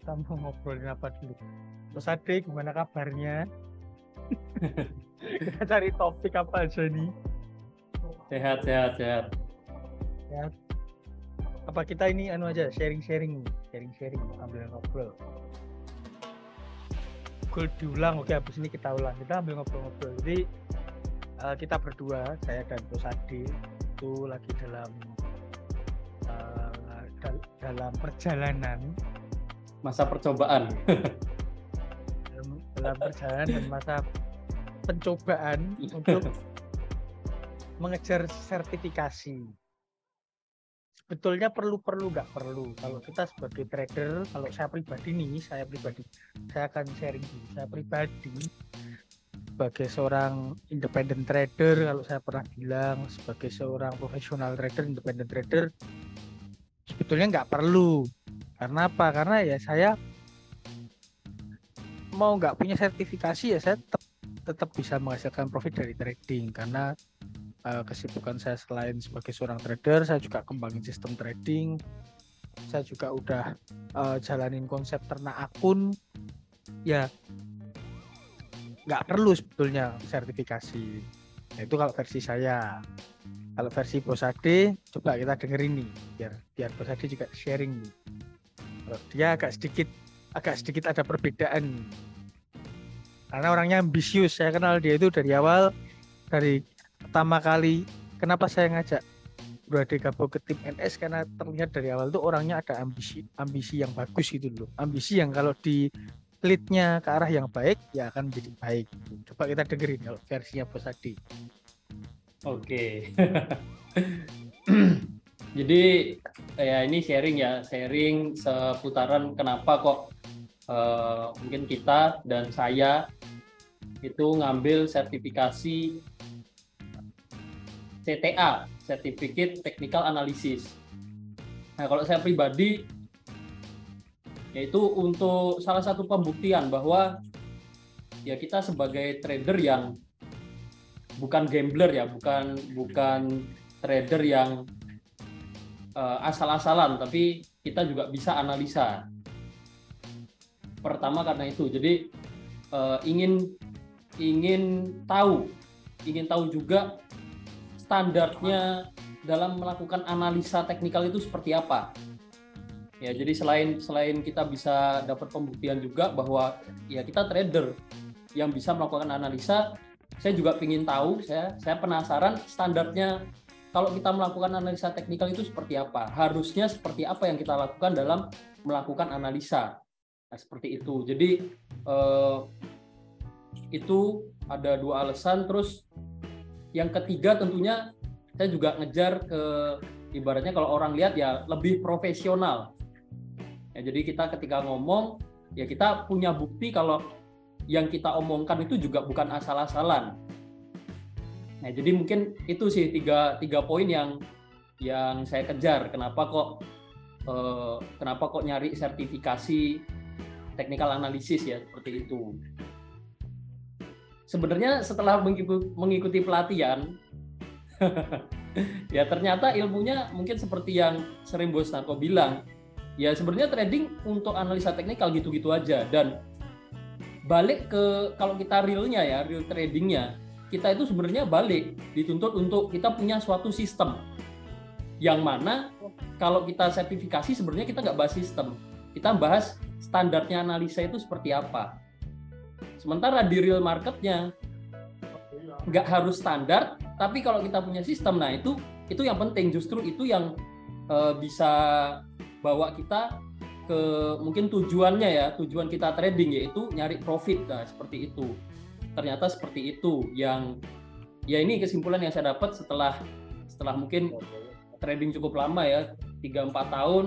Kita mau ngobrolin apa dulu? Terus Ade, gimana kabarnya? Kita cari topik apa aja nih? Sehat. Ya. Apa kita ini aja sharing sambil ngobrol. Goal diulang, oke habis ini kita ulang. Kita ambil ngobrol-ngobrol. Jadi kita berdua, saya dan Terus Ade itu lagi dalam perjalanan, Masa percobaan. dalam perjalanan dan masa pencobaan untuk mengejar sertifikasi. Sebetulnya perlu nggak perlu. Kalau kita sebagai trader, kalau saya pribadi, saya akan sharing dulu. Saya pribadi sebagai seorang independent trader, kalau saya pernah bilang sebagai seorang profesional trader, independent trader, sebetulnya nggak perlu. Karena apa? Karena ya saya mau nggak punya sertifikasi ya saya tetap bisa menghasilkan profit dari trading. Karena kesibukan saya selain sebagai seorang trader, saya juga kembangin sistem trading. Saya juga udah jalanin konsep ternak akun. Ya nggak perlu sebetulnya sertifikasi. Nah, itu kalau versi saya. Kalau versi Bos Ade, coba kita dengerin nih, biar Bos Ade juga sharing nih. Dia agak sedikit ada perbedaan. Karena orangnya ambisius. Saya kenal dia itu dari awal, dari pertama kali. Kenapa saya ngajak Bro Ade gabung ke tim NS? Karena terlihat dari awal itu orangnya ada ambisi yang bagus gitu loh. Ambisi yang kalau di lead-nya ke arah yang baik, ya akan menjadi baik. Coba kita dengerin kalau versinya Bos Ade. Oke. Jadi ya ini sharing seputaran kenapa kok mungkin kita dan saya itu ngambil sertifikasi CTA, Certificate Technical Analysis. Nah, kalau saya pribadi yaitu untuk salah satu pembuktian bahwa ya kita sebagai trader yang bukan gambler ya, bukan trader yang asal-asalan, tapi kita juga bisa analisa. Pertama karena itu, jadi ingin tahu juga standarnya dalam melakukan analisa teknikal itu seperti apa. Ya, jadi selain kita bisa dapat pembuktian juga bahwa ya kita trader yang bisa melakukan analisa, saya juga ingin tahu, saya penasaran standarnya kalau kita melakukan analisa teknikal itu seperti apa. Harusnya seperti apa yang kita lakukan dalam melakukan analisa. Nah, seperti itu. Jadi itu ada dua alasan. Terus yang ketiga tentunya saya juga ngejar ke ibaratnya kalau orang lihat ya lebih profesional. Ya, jadi kita ketika ngomong ya kita punya bukti kalau yang kita omongkan itu juga bukan asal-asalan. Nah, jadi mungkin itu sih tiga poin yang saya kejar. Kenapa kok nyari sertifikasi technical analysis ya seperti itu. Sebenarnya setelah mengikuti pelatihan, ya ternyata ilmunya mungkin seperti yang sering Bos Narko bilang. Ya sebenarnya trading untuk analisa teknikal gitu-gitu aja. Dan balik ke kalau kita real tradingnya, kita itu sebenarnya balik dituntut untuk kita punya suatu sistem yang mana kalau kita sertifikasi sebenarnya kita nggak bahas sistem, kita bahas standarnya analisa itu seperti apa. Sementara di real marketnya nggak harus standar, tapi kalau kita punya sistem, nah itu yang penting, justru itu yang bisa bawa kita ke mungkin tujuan kita trading yaitu nyari profit. Nah, seperti itu. Ternyata seperti itu yang ya ini kesimpulan yang saya dapat setelah mungkin trading cukup lama ya, 3-4 tahun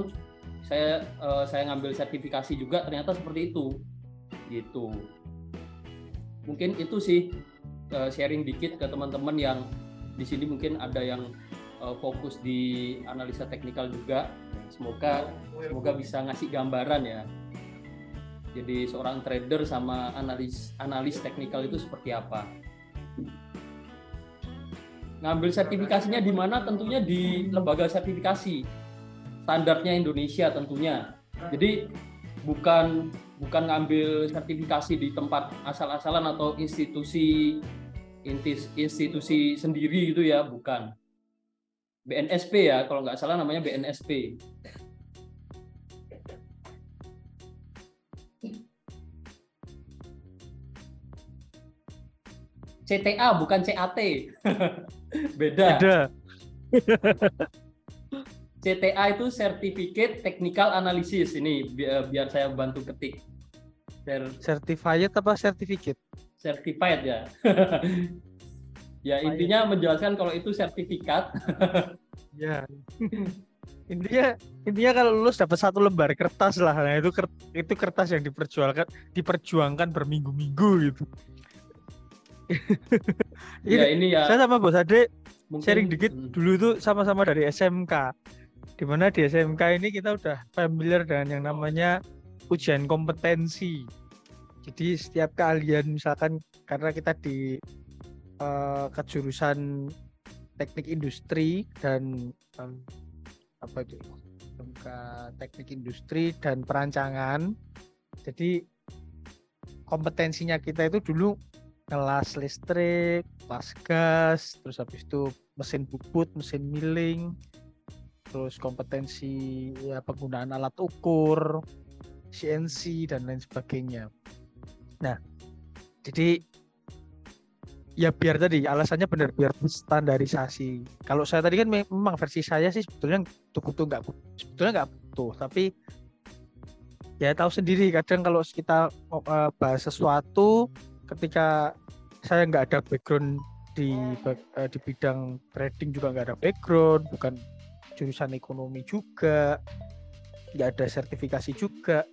saya ngambil sertifikasi juga, ternyata seperti itu gitu. Mungkin itu sih sharing dikit ke teman-teman yang di sini mungkin ada yang fokus di analisa teknikal juga. Semoga bisa ngasih gambaran ya. Jadi seorang trader sama analis teknikal itu seperti apa. Ngambil sertifikasinya di mana? Tentunya di lembaga sertifikasi. Standarnya Indonesia tentunya. Jadi bukan ngambil sertifikasi di tempat asal-asalan atau institusi sendiri gitu ya, bukan. BNSP ya, kalau nggak salah namanya BNSP. CTA bukan CAT. Beda. CTA itu Certificate Technical Analysis. Ini biar saya bantu ketik. Certified apa certificate? Certified ya. Ya intinya menjelaskan kalau itu sertifikat. Ya. Intinya kalau lulus dapat 1 lembar kertas lah. Nah, itu kertas yang diperjuangkan berminggu-minggu gitu. Ya ini ya. Saya sama Bos Ade sharing dikit dulu tuh sama-sama dari SMK. Dimana di SMK ini kita udah familiar dengan yang namanya ujian kompetensi. Jadi setiap keahlian misalkan karena kita di kejurusan teknik industri dan teknik industri dan perancangan. Jadi kompetensinya kita itu dulu kelas listrik, kelas gas, terus habis itu mesin bubut, mesin milling, terus kompetensi ya penggunaan alat ukur, CNC dan lain sebagainya. Nah, jadi ya biar tadi alasannya benar biar standarisasi. Kalau saya tadi kan memang versi saya sih sebetulnya nggak butuh, tapi ya tahu sendiri kadang kalau kita bahas sesuatu ketika saya nggak ada background di bidang trading juga nggak ada background, bukan jurusan ekonomi juga, nggak ada sertifikasi juga,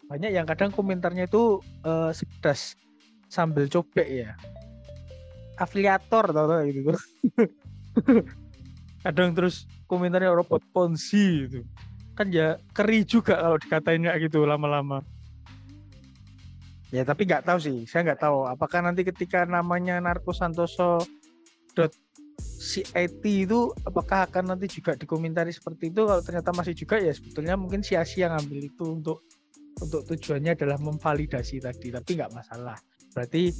banyak yang kadang komentarnya itu sepedas sambal cobek ya, afiliator atau gitu. Kadang terus komentarnya robot ponzi gitu kan, ya keri juga kalau dikatain kayak gitu lama-lama. Ya tapi nggak tahu sih, saya nggak tahu apakah nanti ketika namanya narkosantoso.cit itu apakah akan nanti juga dikomentari seperti itu. Kalau ternyata masih juga ya sebetulnya mungkin sia-sia ngambil itu untuk tujuannya adalah memvalidasi tadi, tapi nggak masalah. Berarti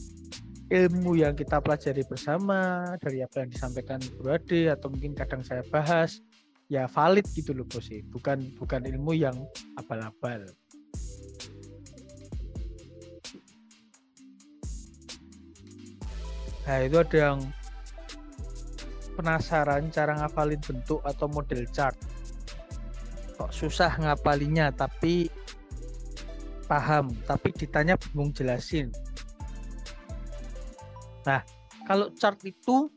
ilmu yang kita pelajari bersama dari apa yang disampaikan Bro Ade atau mungkin kadang saya bahas ya valid gitu loh Bos, bukan ilmu yang abal-abal. Nah itu ada yang penasaran cara ngapalin bentuk atau model chart. Kok susah ngapalinnya tapi paham, tapi ditanya bingung jelasin. Nah kalau chart itu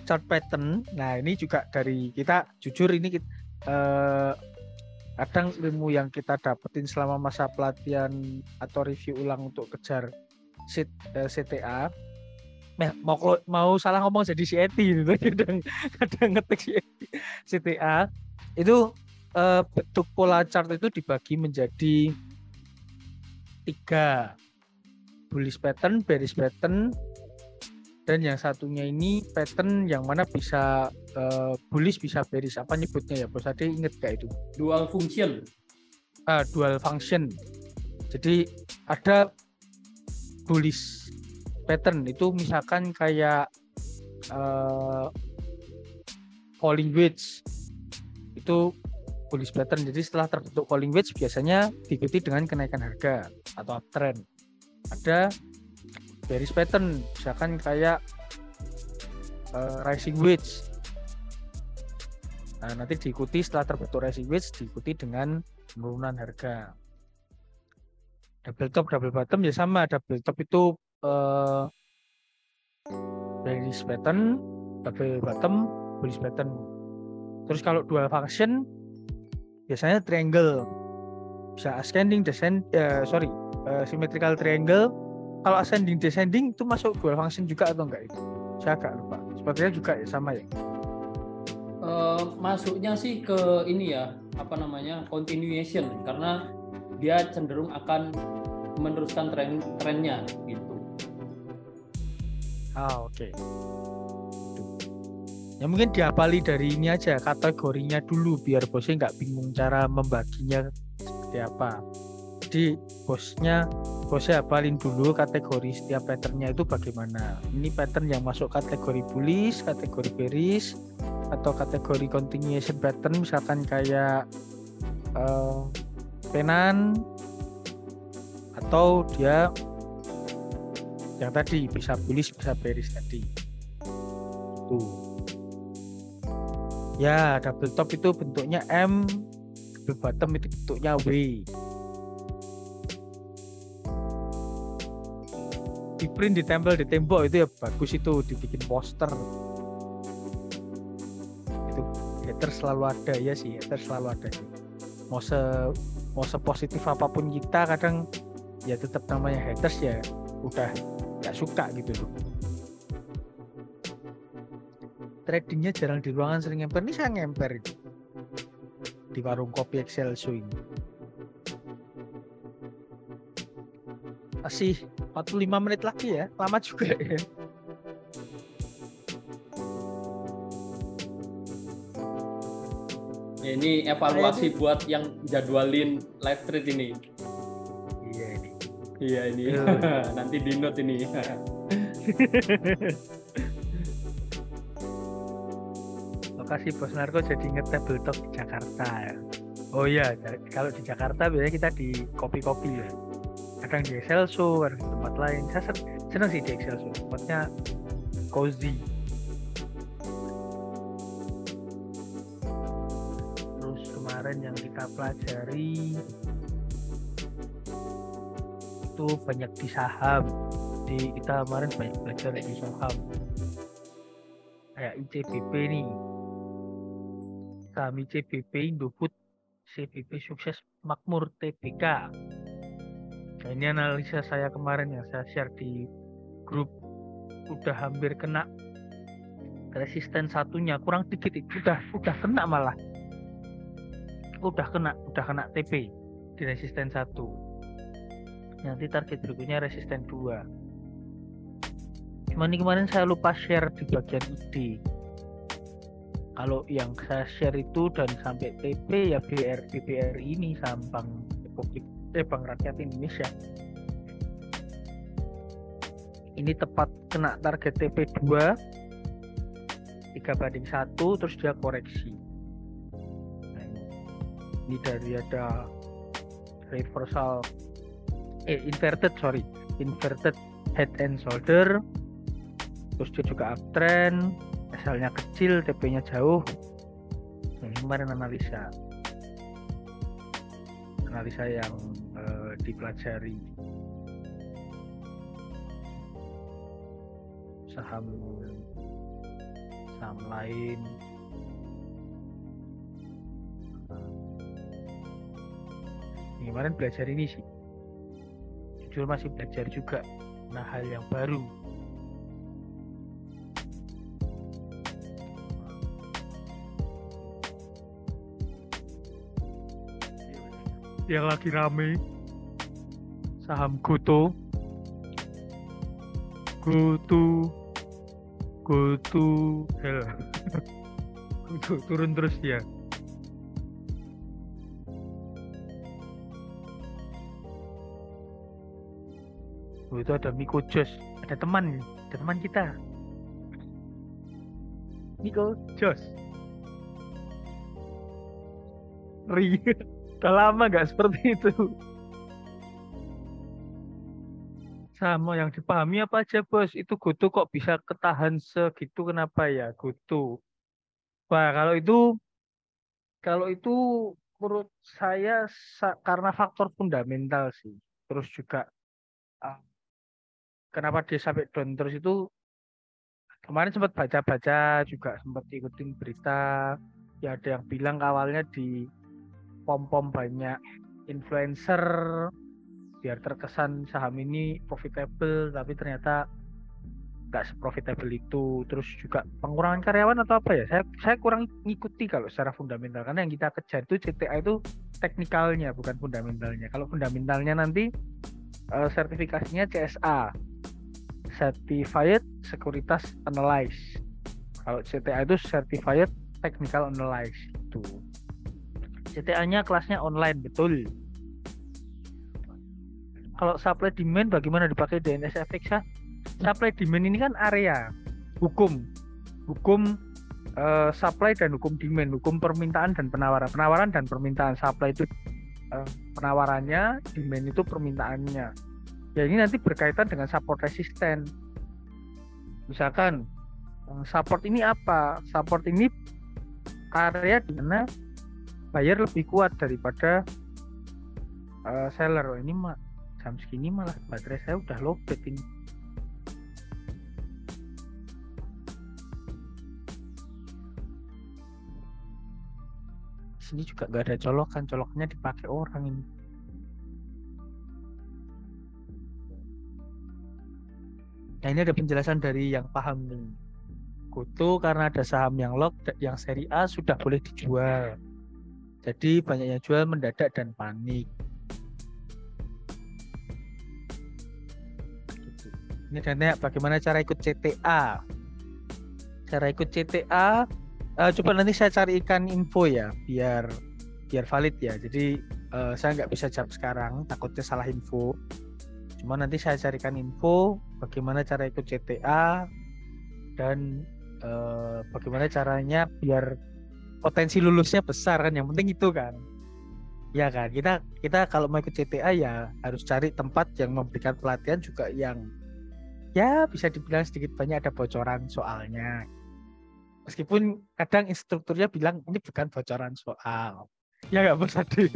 chart pattern, nah ini juga dari kita jujur ini kadang ilmu yang kita dapetin selama masa pelatihan atau review ulang untuk kejar CTA. Mau salah ngomong jadi CET gitu. kadang ngetik CTA itu bentuk pola chart itu dibagi menjadi 3, bullish pattern, bearish pattern, dan yang satunya ini pattern yang mana bisa bullish bisa bearish. Apa nyebutnya ya Bos Ade, inget gak itu? Dual function. Dual function. Jadi ada bullish pattern itu misalkan kayak falling wedge itu bullish pattern. Jadi setelah terbentuk falling wedge biasanya diikuti dengan kenaikan harga atau uptrend. Ada bearish pattern misalkan kayak rising wedge. Nah, nanti diikuti setelah terbentuk rising wedge diikuti dengan penurunan harga. Double top, double bottom ya sama. Double top itu bearish pattern, double bottom, bullish pattern. Terus kalau dual function biasanya triangle, bisa ascending, symmetrical triangle. Kalau ascending descending itu masuk dual function juga atau enggak itu? Saya agak lupa. Sepertinya juga ya sama ya. Masuknya sih ke ini ya, continuation, karena dia cenderung akan meneruskan trennya gitu. Oke. Ya mungkin dihafali dari ini aja kategorinya dulu biar bosnya nggak bingung cara membaginya seperti apa. Jadi bosnya hafalin dulu kategori setiap patternnya itu bagaimana. Ini pattern yang masuk kategori bullish, kategori bearish, atau kategori continuation pattern, misalkan kayak penan, atau dia yang tadi bisa bullish bisa bearish tadi. Tuh. Ya, double top itu bentuknya M, double bottom itu bentuknya W. Di print, ditempel di tembok itu ya bagus, itu dibikin poster. Itu hater selalu ada ya sih, hater selalu ada sih. Mau sepositif apapun kita, kadang ya tetap namanya haters ya udah gak suka gitu loh. Tradingnya jarang di ruangan, sering ngemper. Ini saya ngemper itu di warung kopi Excelsior ini. Masih 45 menit lagi ya, lama juga ya. Ya, ini evaluasi buat yang jadwalin live trade ini. Iya ini. Iya ini. Nanti di note ini. Lokasi Bos Narko jadi inget tabletop di Jakarta ya. Oh iya, kalau di Jakarta biasanya kita di kopi-kopi ya. Kadang di Excelsior, kadang di tempat lain. Saya senang sih di Excelsior, tempatnya cozy. Terus kemarin yang kita pelajari itu banyak di saham. Kita kemarin banyak belajar di saham. Kayak ICBP nih. Saham ICBP, Indofood, CBP Sukses Makmur, TBK. Nah, ini analisa saya kemarin yang saya share di grup. Udah hampir kena resisten satunya, kurang dikit itu udah kena malah. Udah kena TP di resisten 1. Nanti target berikutnya resisten 2. Cuma ini kemarin saya lupa share di bagian ID. Kalau yang saya share itu dan sampai TP ya BRI ini, saham Bank Republik Bank Rakyat Indonesia. Ini tepat kena target TP 2 3/1, terus dia koreksi. Nah, ini dari ada reversal inverted head and shoulder, terus dia juga uptrend, SL-nya kecil, TP-nya jauh. Nah, ini kemarin analisa yang dipelajari. Saham lain kemarin belajar ini sih, jujur masih belajar juga. Nah, hal yang baru yang lagi rame, saham GoTo turun terus ya. Itu ada Miko Jos, ada teman kita Miko Jos. Udah lama nggak seperti itu. Sama yang dipahami apa aja bos? Itu GoTo kok bisa ketahan segitu, kenapa ya GoTo? Wah, kalau itu menurut saya karena faktor fundamental sih. Terus juga kenapa dia sampai down terus itu, kemarin sempat baca-baca juga, sempat ikutin berita. Ya ada yang bilang awalnya di pom-pom banyak influencer biar terkesan saham ini profitable, tapi ternyata nggak seprofitable itu. Terus juga pengurangan karyawan atau apa ya, saya kurang ngikuti kalau secara fundamental, karena yang kita kejar itu CTA itu teknikalnya bukan fundamentalnya. Kalau fundamentalnya nanti sertifikasinya CSA, Certified Securities Analyst. Kalau CTA itu Certified Technical Analyst itu. CTA-nya kelasnya online, betul. kalau supply demand bagaimana dipakai di NSFX ya? Supply demand ini kan area hukum supply dan hukum demand, hukum permintaan dan penawaran dan permintaan. Supply itu penawarannya, demand itu permintaannya. Ya ini nanti berkaitan dengan support resisten. Misalkan support ini apa? Support ini area di mana buyer lebih kuat daripada seller. Ini jam segini malah baterai saya udah lowbat ini. Sini juga nggak ada coloknya dipakai orang ini. Nah ini ada penjelasan dari yang paham nih. Goto karena ada saham yang lock yang seri A sudah boleh dijual. Jadi banyak yang jual mendadak dan panik. Ini tanya bagaimana cara ikut CTA. Cara ikut CTA coba nanti saya carikan info ya biar valid ya. Jadi saya nggak bisa jawab sekarang, takutnya salah info. Cuma nanti saya carikan info bagaimana cara ikut CTA dan bagaimana caranya biar potensi lulusnya besar kan. Yang penting itu kan. Ya kan, kita kalau mau ikut CTA ya harus cari tempat yang memberikan pelatihan juga yang ya bisa dibilang sedikit banyak ada bocoran soalnya. Meskipun kadang instrukturnya bilang ini bukan bocoran soal. Ya nggak Bos Adi?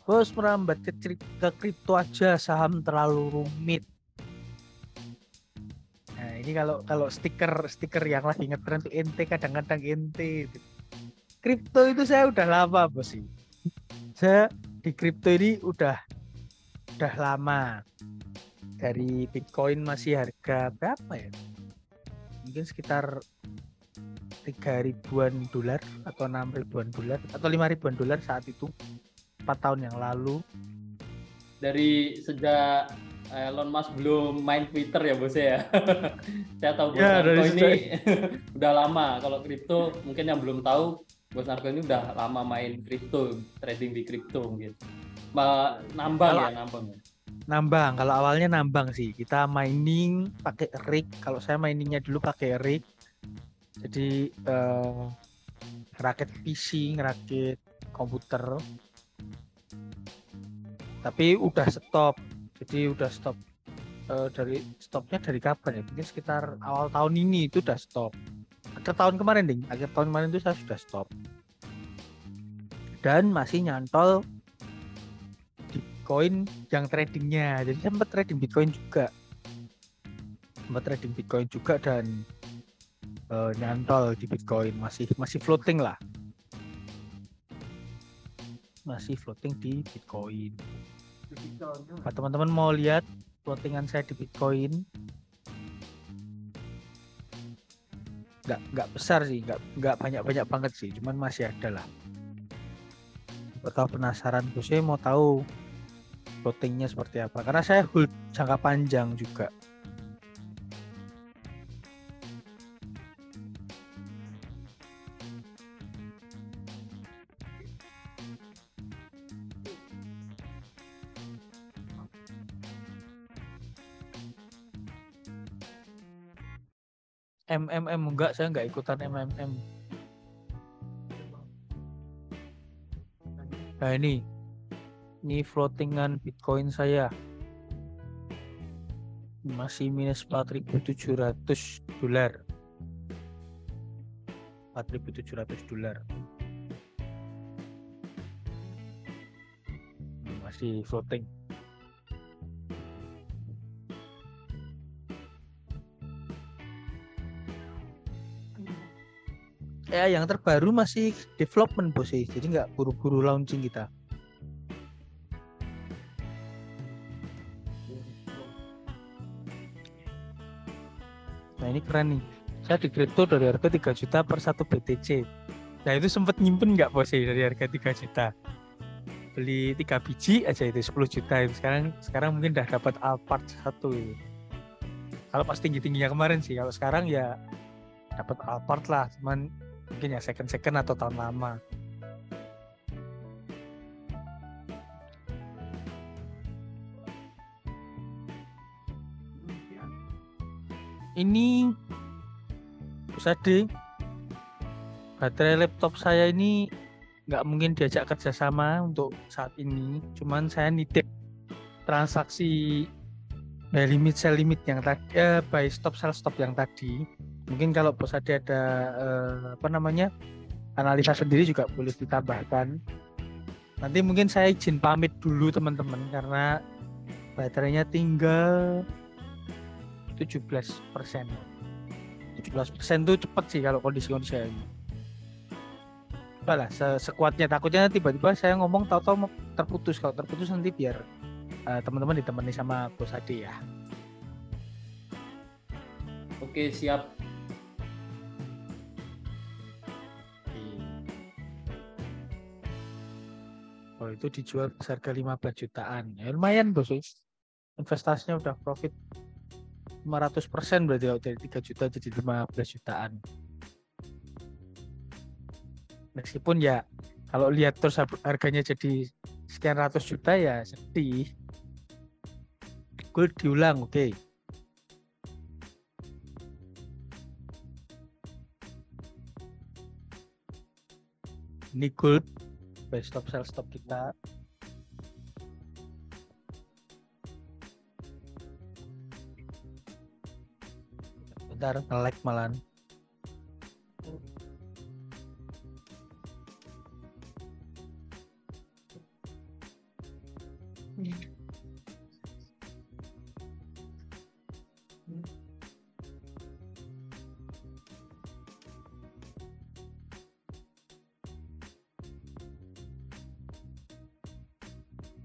Bos merambat ke kripto aja, saham terlalu rumit. Nah ini kalau stiker yang lagi ngetren tuh ente, kadang-kadang ente. Kripto itu saya udah lama Bos sih. Saya di kripto ini udah lama. Dari Bitcoin masih harga berapa ya? Mungkin sekitar $3.000 atau $6.000 atau $5.000 saat itu 4 tahun yang lalu. Dari sejak Elon Musk belum main Twitter ya Bos ya. Saya tahu Bos Ya, Narko ini udah lama. Kalau kripto mungkin yang belum tahu, Bos Narko ini udah lama main kripto, trading di kripto mungkin. Nambang. Kalau awalnya nambang sih. Kita mining pakai rig. Kalau saya miningnya dulu pakai rig. Jadi ngerakit PC, ngerakit komputer. Tapi udah stop. Jadi udah stop. Stopnya dari kapan ya? Mungkin sekitar awal tahun ini itu udah stop. Akhir tahun kemarin itu saya sudah stop. Dan masih nyantol Bitcoin yang tradingnya. Jadi sempat trading Bitcoin juga. Dan nyantol di Bitcoin masih floating lah. Masih floating di Bitcoin. Nah, teman-teman mau lihat floatingan saya di Bitcoin? Nggak besar sih, nggak banyak banget sih, cuman masih ada lah. Kalau penasaran, saya mau tahu floatingnya seperti apa, karena saya hold jangka panjang juga. MMM enggak, saya enggak ikutan MMM. Nah ini floatingan Bitcoin saya masih minus $4.700. $4.700 masih floating. Yang terbaru masih development Bos, jadi nggak buru-buru launching kita. Nah ini keren nih, saya di kripto dari harga 3 juta per 1 BTC. Nah itu sempat nyimpen nggak Bos dari harga 3 juta, beli 3 biji aja itu 10 juta itu. Sekarang mungkin udah dapat Alphard 1 itu. Kalau pas tingginya kemarin sih, kalau sekarang ya dapat Alphard lah, cuman mungkin ya second atau tahun lama. Ini Pusade, baterai laptop saya ini nggak mungkin diajak kerjasama untuk saat ini, cuman saya nitip transaksi buy limit sell limit yang tadi, buy stop sell stop yang tadi. Mungkin kalau Pusade ada analisa sendiri juga boleh ditambahkan. Nanti mungkin saya izin pamit dulu teman-teman karena baterainya tinggal 17%. 17% tuh cepet sih kalau kondisi-kondisi ini. Lah sekuatnya, takutnya tiba-tiba saya ngomong tahu-tahu terputus. Kalau terputus nanti biar teman-teman ditemani sama Bos Ade ya. Oke, siap. Oh, itu dijual seharga 15 jutaan. Ya, lumayan bos. Investasinya udah profit 500% berarti kalau dari 3 juta jadi 15 jutaan. Meskipun ya kalau lihat terus harganya jadi sekian ratus juta ya sedih. Gold diulang, oke. Ini gold, buy stop sell stop kita. Bentar, nge-lag malan.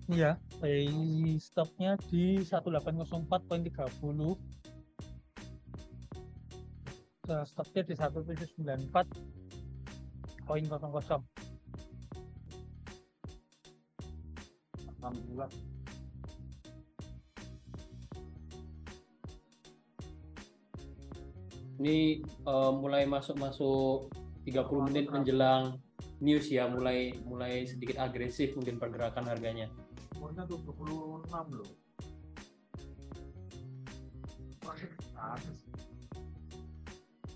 Iya, stopnya di 1804.30. Stopnya di 1794.00. Alhamdulillah. Ini mulai masuk 30 menit menjelang news ya, mulai sedikit agresif mungkin pergerakan harganya. Umurnya 26 loh.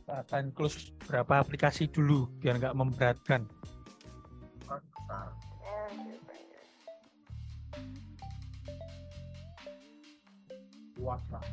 Akan close berapa aplikasi dulu biar nggak memberatkan. Luas lah.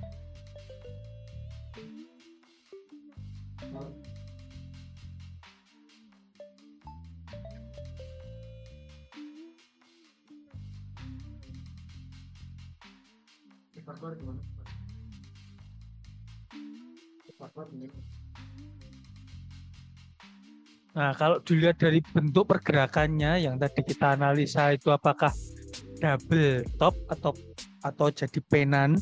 Nah, kalau dilihat dari bentuk pergerakannya yang tadi kita analisa itu apakah double top atau jadi penan,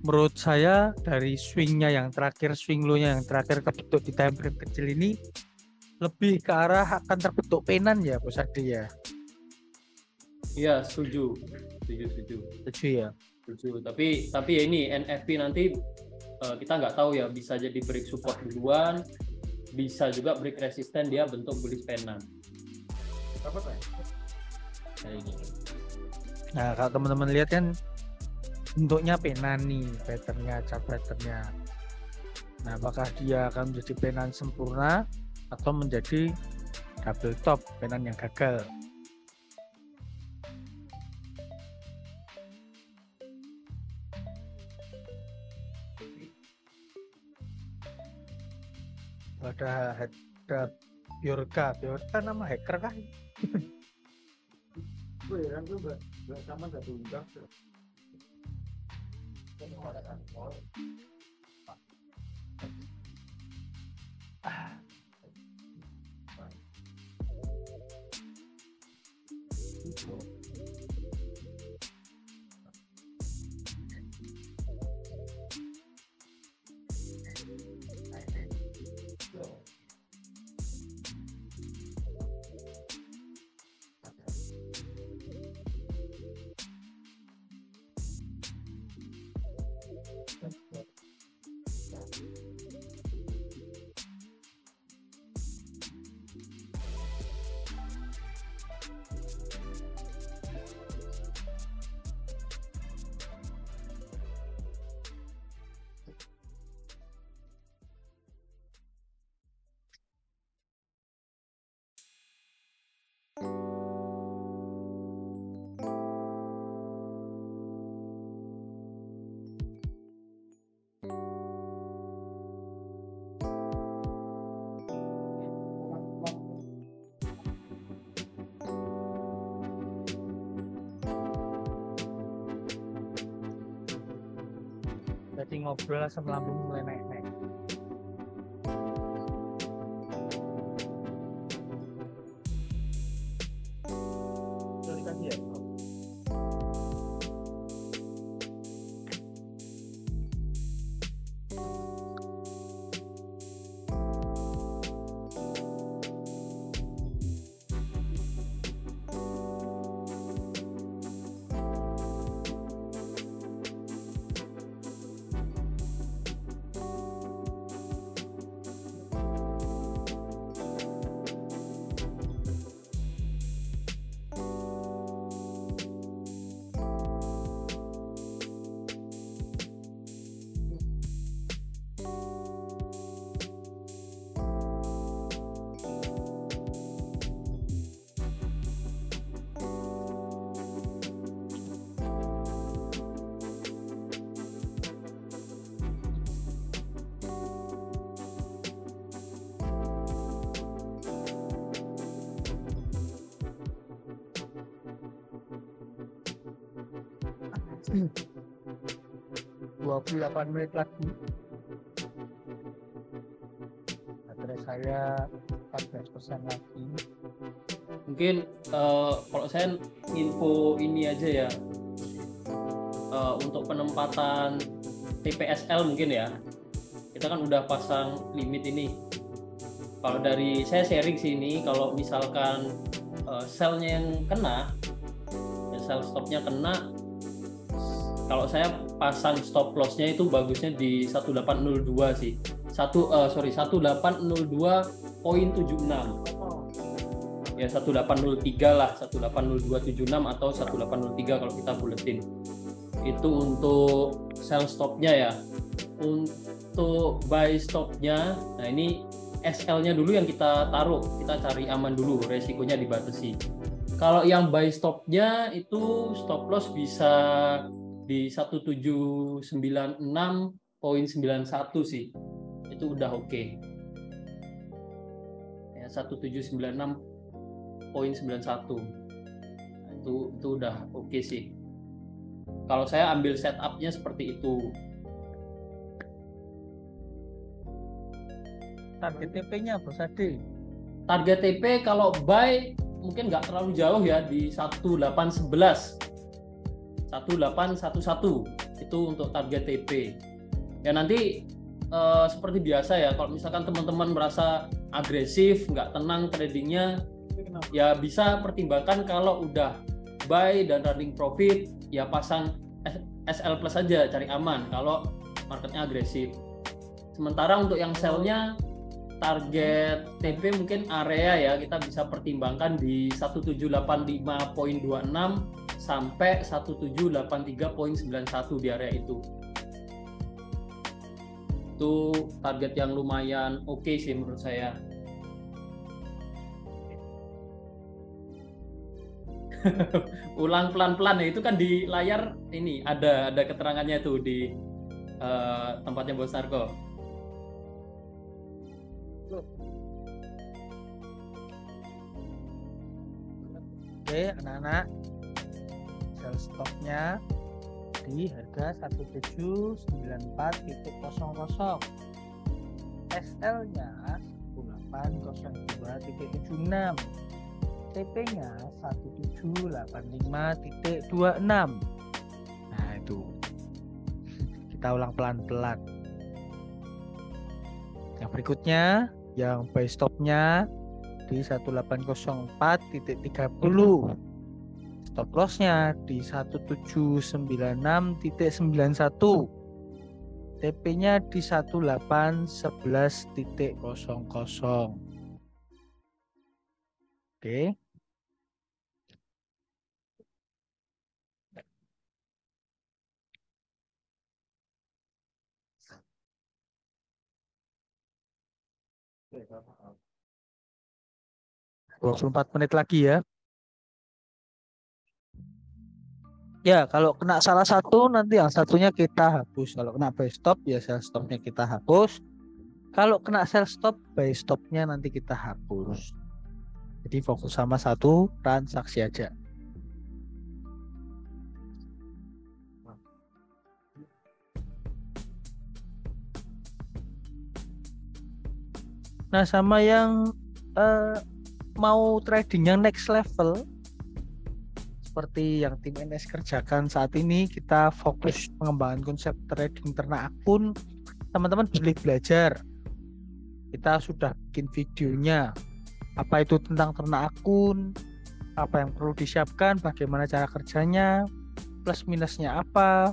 menurut saya dari swingnya yang terakhir, swing low-nya yang terakhir terbentuk di time frame kecil ini lebih ke arah akan terbentuk penan ya Bos Ade ya. Iya, setuju ya. Setuju. Tapi ya ini NFP nanti kita nggak tahu ya, bisa jadi break support duluan, bisa juga break resisten dia bentuk bullish penan. Nah, kalau teman-teman lihat kan bentuknya penan nih, chart patternnya. Nah, apakah dia akan menjadi penan sempurna atau menjadi double top, penan yang gagal? Ada Biorka nama hacker kah? Gue heran tuh nggak sama nggak diundang. lagi ngobrol asam lambung mulai naik-naik. Udah dikasih ya? 28 menit lagi. Baterai saya 14% lagi. Mungkin kalau saya info ini aja ya, untuk penempatan TPSL mungkin ya, kita kan udah pasang limit ini. Kalau dari saya sharing sini, kalau misalkan selnya yang kena, ya sel stopnya kena, kalau saya pasang stop lossnya itu bagusnya di 1802 sih. 1802.76. Ya 1803 lah, 1802.76 atau 1803 kalau kita buletin. Itu untuk sell stopnya ya. Untuk buy stopnya, nah ini SL-nya dulu yang kita taruh, kita cari aman dulu, resikonya dibatasi. Kalau yang buy stopnya itu stop loss bisa di 1796.91 sih. Itu udah oke. Ya 1796.91. Nah, itu udah oke sih. Kalau saya ambil setupnya seperti itu. Target TP-nya apa tadi? Target TP kalau buy mungkin nggak terlalu jauh ya, di 1811. 1811 itu untuk target TP. Ya nanti seperti biasa ya, kalau misalkan teman-teman merasa agresif, nggak tenang tradingnya, ya bisa pertimbangkan kalau udah buy dan running profit, ya pasang SL plus aja, cari aman kalau marketnya agresif. Sementara untuk yang sell-nya, target TP mungkin area ya, kita bisa pertimbangkan di 1785.26 sampai 1783.91 di area itu. Itu target yang lumayan oke sih menurut saya. Ulang pelan-pelan ya, itu kan di layar ini ada keterangannya tuh di tempatnya Bos Narko. Oke, anak-anak, sell stopnya di harga 1794.00. SL-nya 1802.76. TP-nya 1785.26. Nah, itu. Kita ulang pelan-pelan. Yang berikutnya, yang buy stop-nya di 1804.30. Stop loss-nya di 1796.91. TP-nya di 1811.00. Oke. Oke, maaf. 24 menit lagi ya. Ya, kalau kena salah satu nanti yang satunya kita hapus. Kalau kena buy stop ya sell stopnya kita hapus. Kalau kena sell stop, buy stopnya nanti kita hapus. Jadi fokus sama satu transaksi aja. Nah, sama yang mau trading yang next level seperti yang tim NS kerjakan saat ini, kita fokus pengembangan konsep trading ternak akun. Teman-teman boleh belajar. Kita sudah bikin videonya. Apa itu tentang ternak akun, apa yang perlu disiapkan, bagaimana cara kerjanya, plus minusnya apa,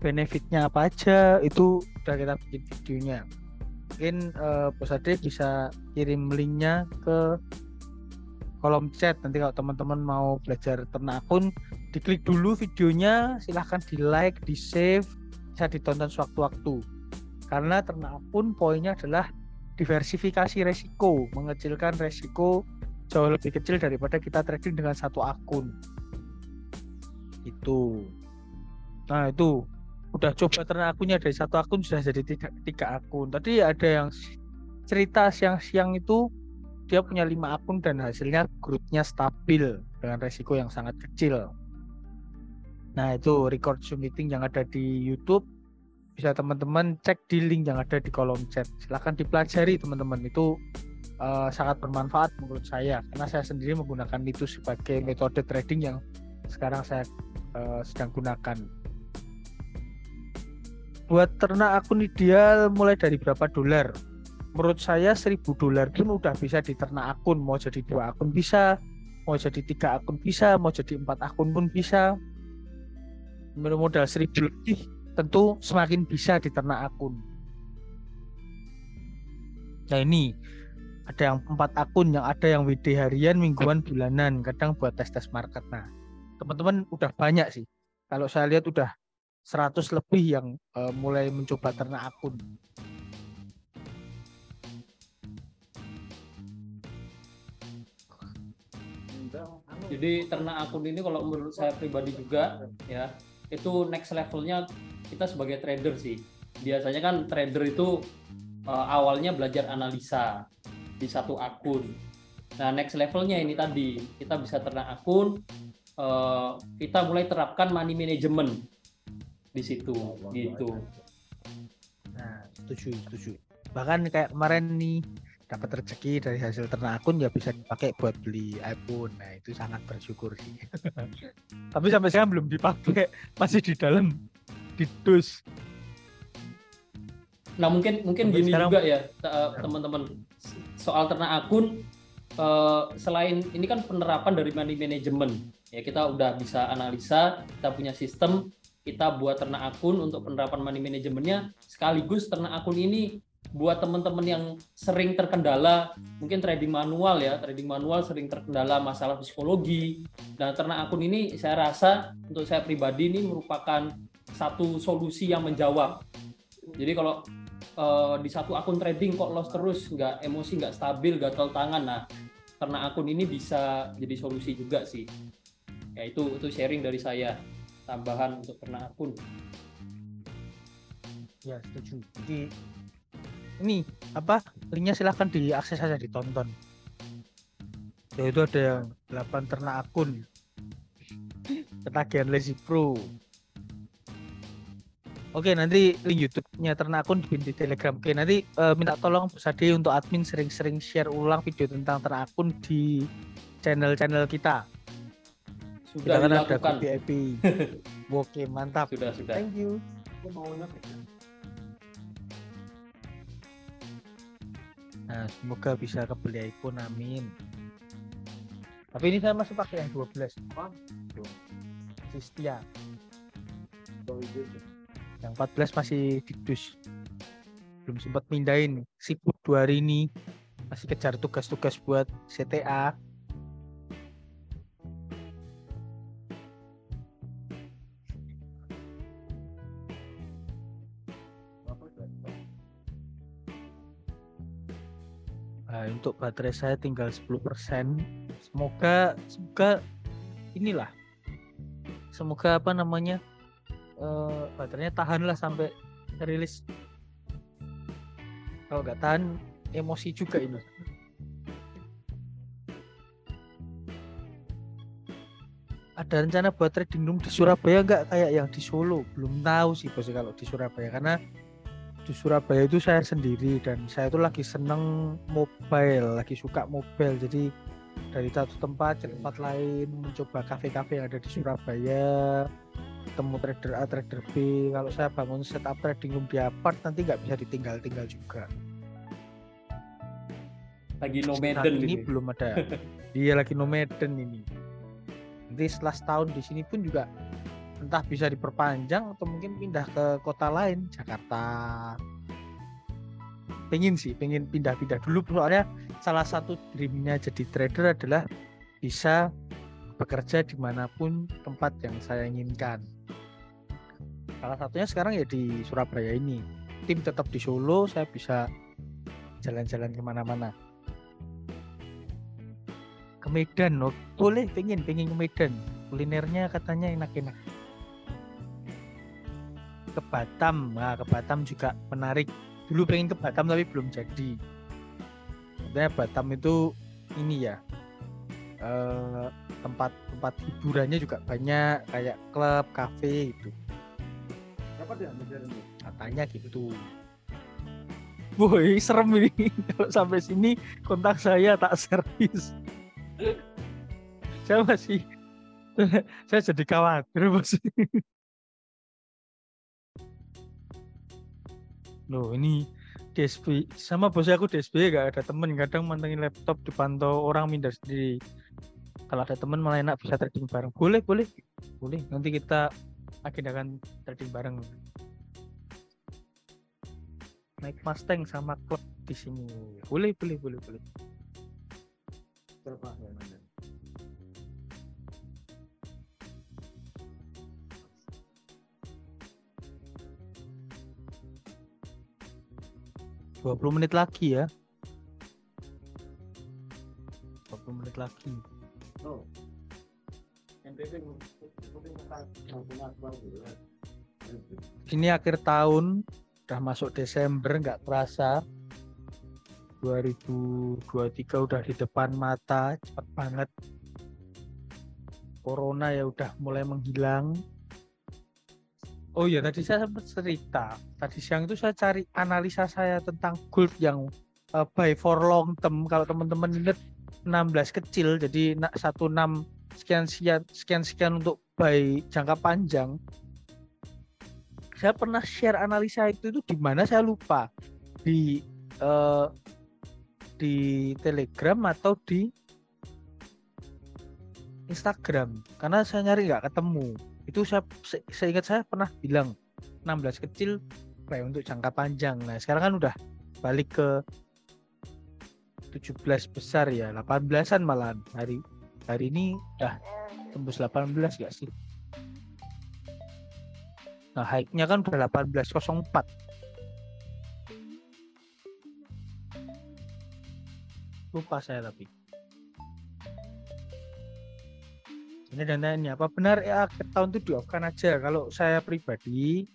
benefitnya apa aja, itu udah kita bikin videonya. Mungkin Bos Ade bisa kirim linknya ke kolom chat. Nanti kalau teman-teman mau belajar ternak akun, diklik dulu videonya, silahkan di like, di save, bisa ditonton sewaktu-waktu. Karena ternak akun poinnya adalah diversifikasi resiko, mengecilkan resiko jauh lebih kecil daripada kita trading dengan satu akun. Itu. Nah, itu udah coba ternak akunnya dari satu akun sudah jadi tiga akun. Tadi ada yang cerita siang-siang itu dia punya 5 akun dan hasilnya growth-nya stabil dengan resiko yang sangat kecil. Nah, itu record Zoom meeting yang ada di YouTube. Bisa teman-teman cek di link yang ada di kolom chat. Silahkan dipelajari teman-teman. Itu sangat bermanfaat menurut saya. Karena saya sendiri menggunakan itu sebagai metode trading yang sekarang saya sedang gunakan. Buat ternak akun ideal mulai dari berapa dolar? Menurut saya $1.000 pun udah bisa di ternak akun. Mau jadi 2 akun bisa, mau jadi 3 akun bisa, mau jadi 4 akun pun bisa. Modal 1.000 lebih tentu semakin bisa di ternak akun. Nah, ini ada yang 4 akun, yang ada yang WD harian, mingguan, bulanan, kadang buat tes market. Nah, teman-teman udah banyak sih. Kalau saya lihat udah 100 lebih yang mulai mencoba ternak akun. Jadi ternak akun ini kalau menurut saya pribadi juga ya, itu next levelnya kita sebagai trader sih. Biasanya kan trader itu awalnya belajar analisa di satu akun. Nah, next levelnya ini tadi kita bisa ternak akun, kita mulai terapkan money management di situ gitu. Nah, setuju. Bahkan kayak kemarin nih dapat rezeki dari hasil ternak akun, ya bisa dipakai buat beli iPhone. Nah, itu sangat bersyukur sih. Tapi sampai sekarang belum dipakai, masih di dalam, di dus. Nah, mungkin Sampai gini sekarang, juga ya teman-teman, soal ternak akun, selain ini kan penerapan dari money management ya, kita udah bisa analisa, kita punya sistem, kita buat ternak akun untuk penerapan money manajemennya, sekaligus ternak akun ini buat teman-teman yang sering terkendala mungkin trading manual sering terkendala masalah psikologi. Nah, ternak akun ini saya rasa untuk saya pribadi ini merupakan satu solusi yang menjawab. Jadi kalau di satu akun trading kok loss terus, nggak emosi, nggak stabil, gatal tangan, nah ternak akun ini bisa jadi solusi juga sih. Ya, itu sharing dari saya, tambahan untuk ternak akun. ya setuju. Jadi ini apa, linknya silahkan diakses saja, ditonton. Ya, itu ada yang 8 ternak akun, ketagihan Lazy Pro. Oke, nanti link YouTube-nya ternak akun di Telegram. Oke, nanti minta tolong Bos Ade untuk admin sering-sering share ulang video tentang ternak akun di channel-channel kita. Sudah Kita kan ada dilakukan. grup VIP. Oke, mantap. Sudah. Thank you. Nah, semoga bisa kebeli iPhone, amin. Tapi ini saya masih pakai yang 12. Si setia. Yang 14 masih di dus. Belum sempat pindahin. Sibuk 2 hari ini. Masih kejar tugas-tugas buat CTA. Nah, untuk baterai saya tinggal 10%. Semoga inilah. Semoga apa namanya? Baterainya tahan lah sampai rilis. Kalau nggak tahan, emosi juga ini. Ada rencana buat trading room di Surabaya nggak kayak yang di Solo? Belum tahu sih Bos kalau di Surabaya, karena di Surabaya itu saya sendiri dan saya itu lagi seneng mobile, lagi suka mobile. Jadi dari satu tempat ke tempat lain, mencoba kafe-kafe yang ada di Surabaya, ketemu trader A, trader B. Kalau saya bangun setup trading room di apart nanti nggak bisa ditinggal-tinggal juga. Lagi Saat nomaden ini gitu. belum ada. Dia lagi nomaden ini. Nanti setelah setahun di sini pun juga entah bisa diperpanjang atau mungkin pindah ke kota lain, Jakarta. Pengen pindah-pindah dulu, soalnya salah satu dreamnya jadi trader adalah bisa bekerja dimanapun tempat yang saya inginkan. Salah satunya sekarang ya di Surabaya ini. Tim tetap di Solo, saya bisa jalan-jalan kemana-mana. Ke Medan, oh, boleh, pengen ke Medan. Kulinernya katanya enak-enak. Ke Batam, nah ke Batam juga menarik. Dulu pengen ke Batam tapi belum jadi. Katanya Batam itu ini ya, tempat hiburannya juga banyak, kayak klub, kafe gitu. Apa dia Medan itu? Katanya gitu. Woi, serem ini. Kalau sampai sini kontak saya tak servis. Saya jadi khawatir bos. Loh ini DSB sama bos aku DSB gak ada temen, kadang mantengin laptop dipantau orang minder sendiri. Kalau ada temen malah enak bisa trading bareng. Boleh. Nanti kita agendakan trading bareng. Naik Mustang sama klub di sini. Boleh. Berapa ya Medan? Dua 20 menit lagi ya. 20 menit lagi. Oh. NTT mungkin punya akbar gitu kan. Ini akhir tahun, udah masuk Desember, nggak terasa 2023 udah di depan mata, cepat banget. Corona ya udah mulai menghilang. Oh iya, tadi saya sempat cerita. Tadi siang itu saya cari analisa saya tentang gold yang buy for long term. Kalau teman-teman ingat 16 kecil, jadi 16 sekian untuk buy jangka panjang. Saya pernah share analisa itu di mana saya lupa, di Telegram atau di Instagram, karena saya nyari nggak ketemu. Itu saya ingat saya pernah bilang 16 kecil buy untuk jangka panjang. Nah sekarang kan udah balik ke 17 besar ya, 18-an malahan. Hari ini udah tembus 18 gak sih? Nah high-nya kan udah 18.04. Lupa saya tapi. Ini dananya apa benar ya akhir tahun itu di-off-kan aja. Kalau saya pribadi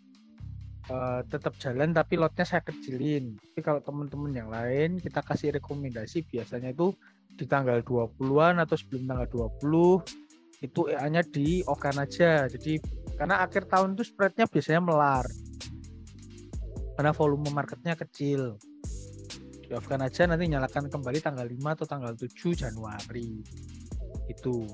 tetap jalan tapi lotnya saya kecilin. Tapi kalau teman-teman yang lain kita kasih rekomendasi biasanya itu di tanggal 20-an atau sebelum tanggal 20 itu EA-nya di-off-kan aja. Jadi karena akhir tahun itu spread-nya biasanya melar. Karena volume marketnya kecil. Di-off-kan aja, nanti nyalakan kembali tanggal 5 atau tanggal 7 Januari. Itu.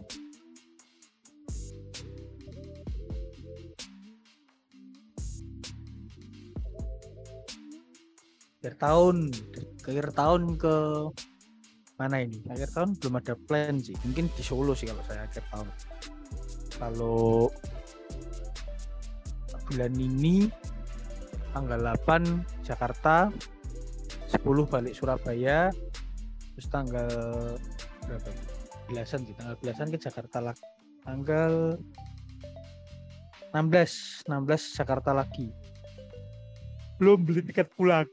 Akhir tahun ke mana ini? Akhir tahun belum ada plan sih. Mungkin di Solo sih kalau saya akhir tahun. Kalau bulan ini tanggal 8 Jakarta, 10 balik Surabaya, terus tanggal berapa? Belasan sih, tanggal belasan ke Jakarta lagi. Tanggal 16 Jakarta lagi. Belum beli tiket pulang.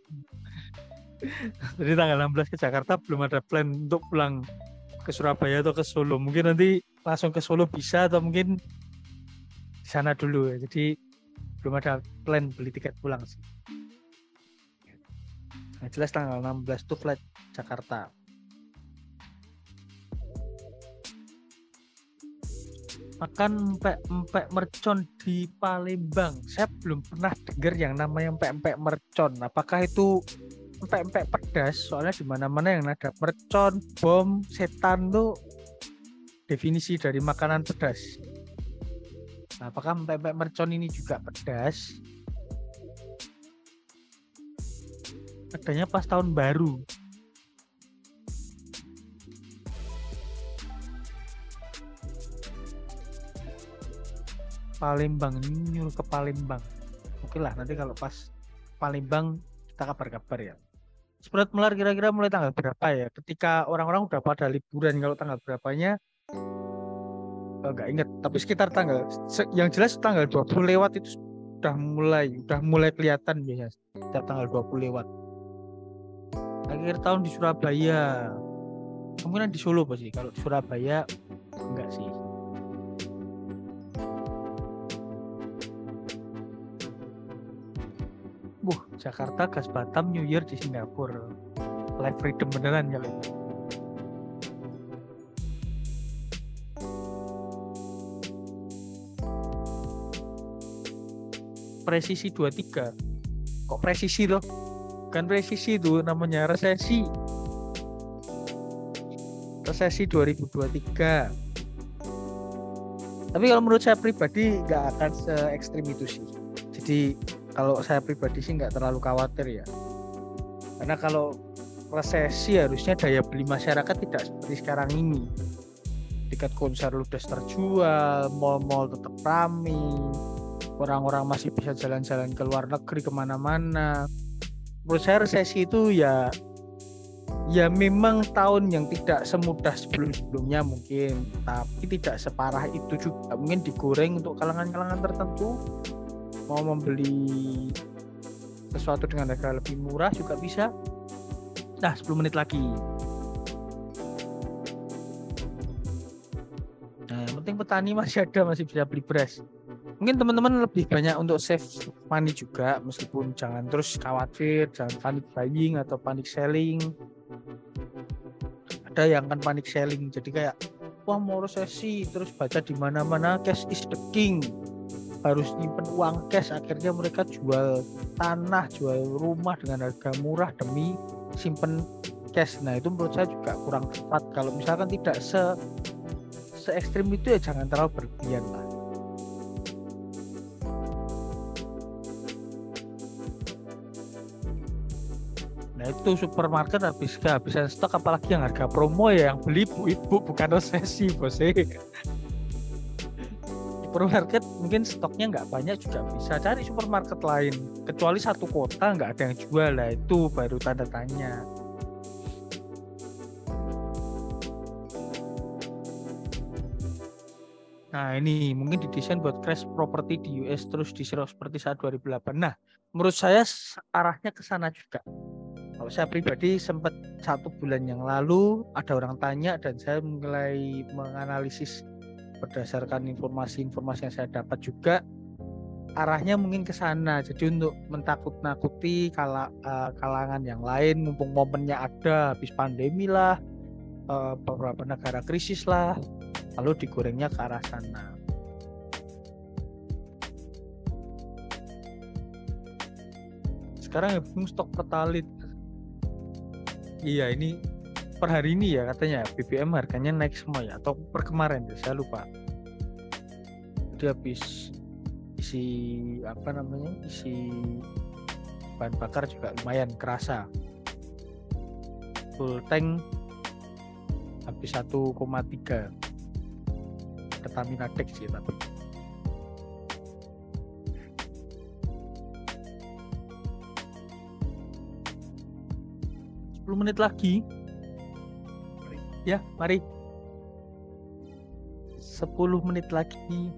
Jadi tanggal 16 ke Jakarta belum ada plan untuk pulang ke Surabaya atau ke Solo. Mungkin nanti langsung ke Solo bisa atau mungkin di sana dulu ya. Jadi belum ada plan beli tiket pulang sih. Nah, jelas tanggal 16 itu flight Jakarta. Makan empek mercon di Palembang. Saya belum pernah dengar yang namanya empek mercon. mercon. Apakah itu empek-empek pedas? Soalnya di mana-mana yang ada mercon, bom, setan tuh definisi dari makanan pedas. Nah, apakah empek-empek mercon ini juga pedas? Adanya pas tahun baru. Palembang, ini nyuruh ke Palembang. Oke lah, nanti kalau pas Palembang kita kabar-kabar ya. Spread melar kira-kira mulai tanggal berapa ya? Ketika orang-orang udah pada liburan, kalau tanggal berapanya nggak inget. Tapi sekitar tanggal, yang jelas tanggal 20 lewat itu udah mulai kelihatan biasanya. Setiap tanggal 20 lewat. Akhir tahun di Surabaya. Kemungkinan di Solo pasti. Kalau di Surabaya enggak sih. Jakarta gas Batam New Year di Singapura. Live freedom beneran kali. Presisi 23. Kok presisi loh? Kan presisi itu namanya resesi. Resesi 2023. Tapi kalau menurut saya pribadi nggak akan se-ekstrim itu sih. Jadi kalau saya pribadi sih nggak terlalu khawatir ya. Karena kalau resesi harusnya daya beli masyarakat tidak seperti sekarang ini. Tiket konser ludes terjual, mal-mal tetap ramai, orang-orang masih bisa jalan-jalan ke luar negeri kemana-mana. Menurut saya resesi itu ya memang tahun yang tidak semudah sebelum-sebelumnya mungkin, tapi tidak separah itu juga. Mungkin digoreng untuk kalangan-kalangan tertentu. Mau membeli sesuatu dengan harga lebih murah juga bisa. Nah, 10 menit lagi. Nah, yang penting petani masih ada, masih bisa beli beras. Mungkin teman-teman lebih banyak untuk save money juga, meskipun jangan terus khawatir, jangan panic buying atau panic selling. Ada yang kan panic selling, jadi kayak wah mau resesi, terus baca di mana-mana cash is the king. Harus nyimpen uang cash, akhirnya mereka jual tanah, jual rumah dengan harga murah demi simpen cash. Nah, itu menurut saya juga kurang tepat. Kalau misalkan tidak se ekstrim itu ya jangan terlalu berlebihan lah. Nah, itu supermarket habis kehabisan stok, apalagi yang harga promo ya, yang beli ibu-ibu, bukan resesi bos. Supermarket mungkin stoknya nggak banyak juga bisa cari supermarket lain, kecuali satu kota nggak ada yang jual lah, itu baru tanda tanya. Nah, ini mungkin didesain buat crash properti di US terus diserang seperti saat 2008. Nah, menurut saya arahnya ke sana juga. Kalau saya pribadi sempat 1 bulan yang lalu ada orang tanya dan saya mulai menganalisis berdasarkan informasi-informasi yang saya dapat juga, arahnya mungkin ke sana. Jadi untuk mentakut-nakuti kalangan yang lain, mumpung momennya ada, habis pandemi lah, beberapa negara krisis lah, lalu digorengnya ke arah sana. Sekarang ya stok pertalit. Iya, ini per hari ini ya katanya BBM harganya naik semua ya, atau per kemarin ya, saya lupa. Jadi habis isi bahan bakar juga lumayan kerasa. Full tank habis 1,3 Pertamina Dex sih tapi. Menit lagi. Ya, mari. 10 menit lagi.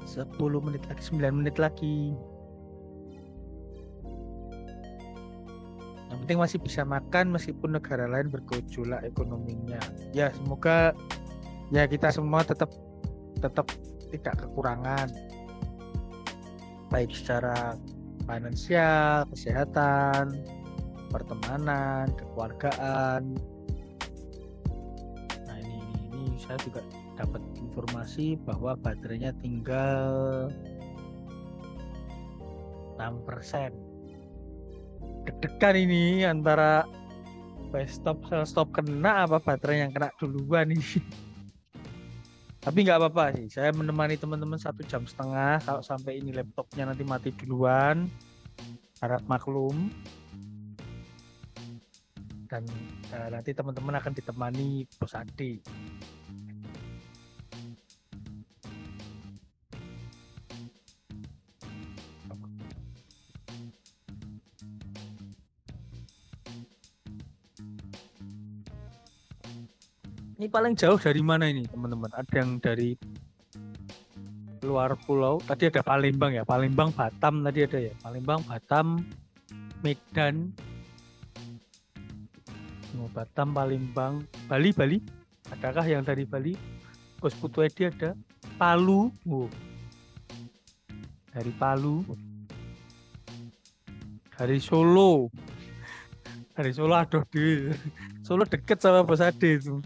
10 menit lagi, 9 menit lagi. Yang penting masih bisa makan meskipun negara lain bergejolak ekonominya. Ya, semoga ya kita semua tetap tidak kekurangan. Baik secara finansial, kesehatan, pertemanan, kekeluargaan. Nah, ini saya juga dapat informasi bahwa baterainya tinggal 6%. Deg-degan ini antara buy stop sell stop kena apa baterai yang kena duluan ini. Tapi nggak apa-apa sih, saya menemani teman-teman 1,5 jam kalau sampai ini laptopnya nanti mati duluan, harap maklum. Dan nanti teman-teman akan ditemani Bos Ade. Ini paling jauh dari mana ini teman-teman? Ada yang dari luar pulau. Tadi ada Palembang ya, Palembang, Batam tadi ada ya. Palembang, Batam, Medan. Batam, Palembang, Bali. Adakah yang dari Bali? Bos Putu Edi ada. Palu. Dari Palu. Dari Solo. Dari Solo aduh deh. Solo deket sama Bos Ade itu.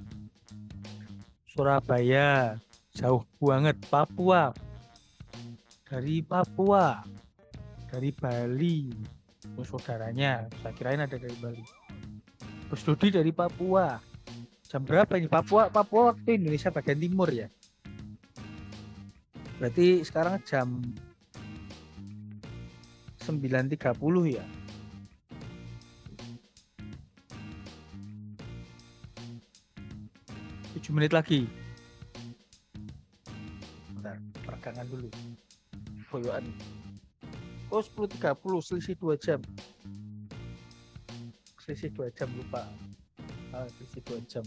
Surabaya, jauh banget. Papua, dari Papua, dari Bali, saudaranya, saya kirain ada dari Bali. Bos Dodi dari Papua. Jam berapa ini? Papua waktu Indonesia bagian timur ya. Berarti sekarang jam 9.30 ya. Menit lagi. Bentar, peregangan dulu. Boyoan. 10.30, selisih 2 jam. Selisih 2 jam lupa. Selisih 2 jam.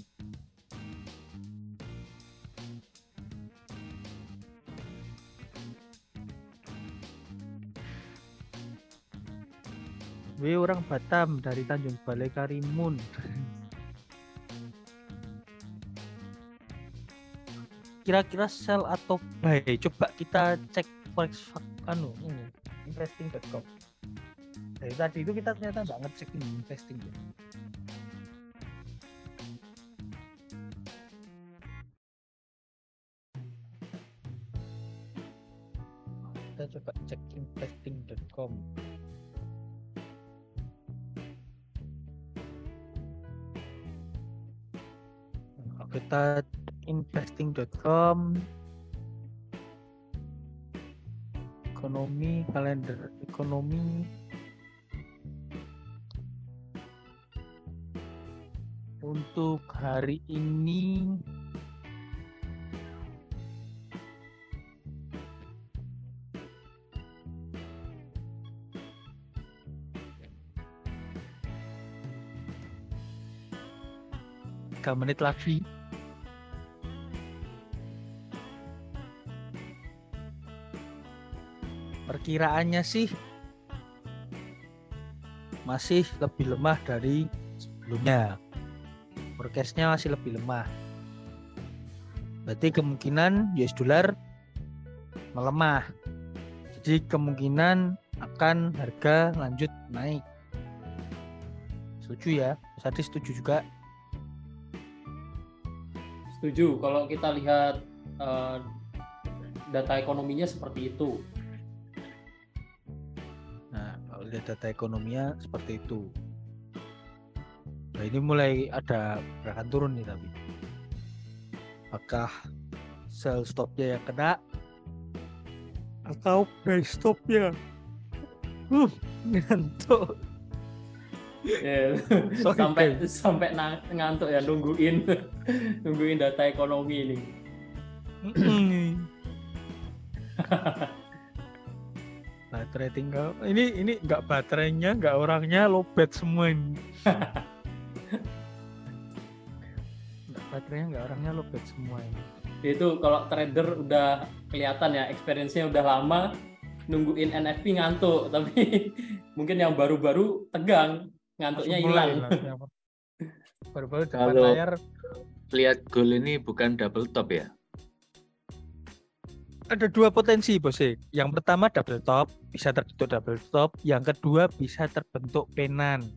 Orang Batam dari Tanjung Balai Karimun. Kira-kira sell atau buy? Coba kita cek investing.com. Dari tadi itu kita ternyata nggak ngecek ini investing. Kita coba cek investing.com. Kita investing.com, ekonomi, kalender ekonomi, untuk hari ini menit lagi. Perkiraannya sih masih lebih lemah dari sebelumnya. Forecast-nya masih lebih lemah. Berarti kemungkinan US dollar melemah. Jadi kemungkinan akan harga lanjut naik. Setuju ya? Sadi setuju juga? Setuju. Kalau kita lihat data ekonominya seperti itu. Lihat data ekonominya seperti itu. Nah ini mulai ada gerakan turun nih tapi. Apakah sell stopnya yang kena atau buy stopnya? Ngantuk. Yeah. sampai ngantuk ya nungguin data ekonomi ini. Baterai tinggal ini nggak baterainya, nggak orangnya, lowbat semua ini. Nggak baterainya, nggak orangnya, lowbat semua ini. Itu kalau trader udah kelihatan ya, experience-nya udah lama, nungguin NFP ngantuk, tapi mungkin yang baru-baru tegang, ngantuknya hilang. Baru-baru depan layar. Lihat goal ini bukan double top ya? Ada dua potensi bos. Yang pertama double top, bisa terbentuk double top. Yang kedua bisa terbentuk penan.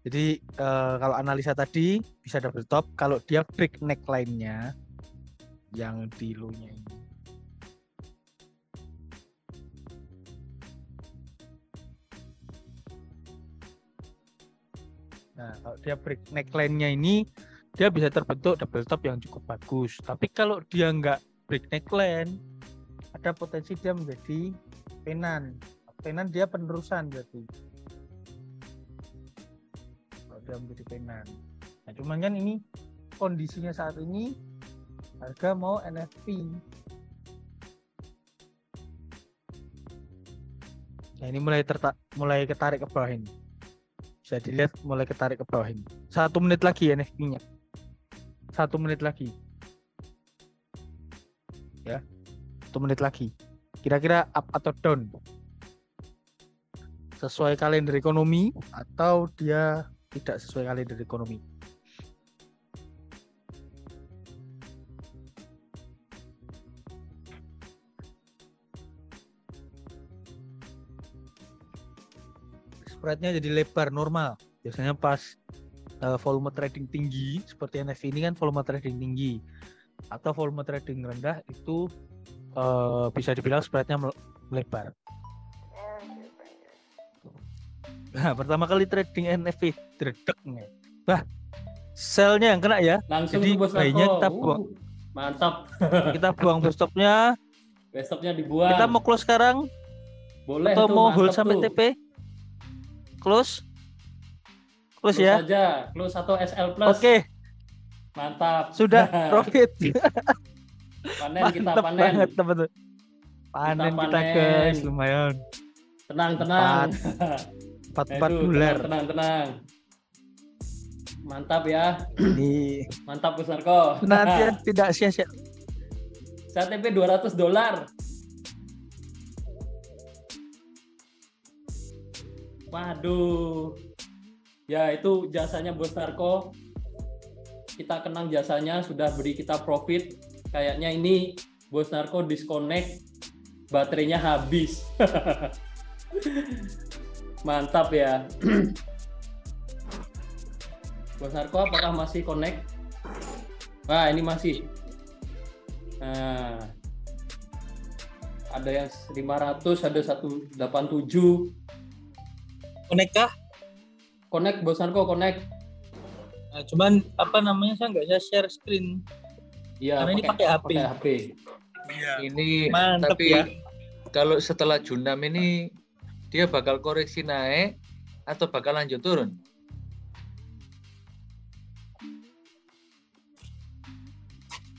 Jadi kalau analisa tadi bisa double top, kalau dia break neckline-nya yang di low-nya ini. Nah, kalau dia break neckline-nya ini, dia bisa terbentuk double top yang cukup bagus. Tapi kalau dia nggak break neckline, ada potensi dia menjadi penan. Penan dia penerusan berarti. Kalau dia menjadi penan. Nah, cuman kan ini kondisinya saat ini harga mau NFP. Nah, ini mulai ketarik ke bawah ini. Bisa dilihat mulai ketarik ke bawah ini. 1 menit lagi NFP-nya. 1 menit lagi. Ya. 1 menit lagi. Kira-kira up atau down? Sesuai kalender ekonomi atau dia tidak sesuai kalender ekonomi? Spreadnya jadi lebar normal. Biasanya pas volume trading tinggi seperti NFP ini kan volume trading tinggi, atau volume trading rendah itu bisa dibilang spreadnya melebar. Nah, pertama kali trading NFP dredek nih. Wah, sell-nya yang kena ya. Langsung Jadi tuh Bos buy-nya Narko. kita buang. Mantap. Kita buang stop-nya. Stopnya dibuang. Kita mau close sekarang Boleh atau tuh, mau hold mantap sampai tuh. TP? Close Close ya. aja, close atau SL plus. Oke, Mantap. sudah profit. Panen kita Mantap panen. banget teman-teman. Panen kita panen. guys, lumayan. Tenang. 44 dolar. Tenang. Mantap ya. Ini Mantap Bos Narko. nanti tidak sia-sia. Saya TP $200. Waduh. Ya itu jasanya Bos Narko. Kita kenang jasanya, sudah beri kita profit. Kayaknya ini Bos Narko disconnect, baterainya habis. Mantap ya. Bos Narko apakah masih connect? Wah, ini masih. Nah, ada yang 500, ada 187. Connect kah? Connect, Bos Narko, connect. Nah, cuman apa namanya, saya nggak bisa share screen. Iya, Karena ini pakai HP. Pakai HP. Iya. Ini Mantap tapi ya. kalau setelah Junam ini dia bakal koreksi naik atau bakal lanjut turun?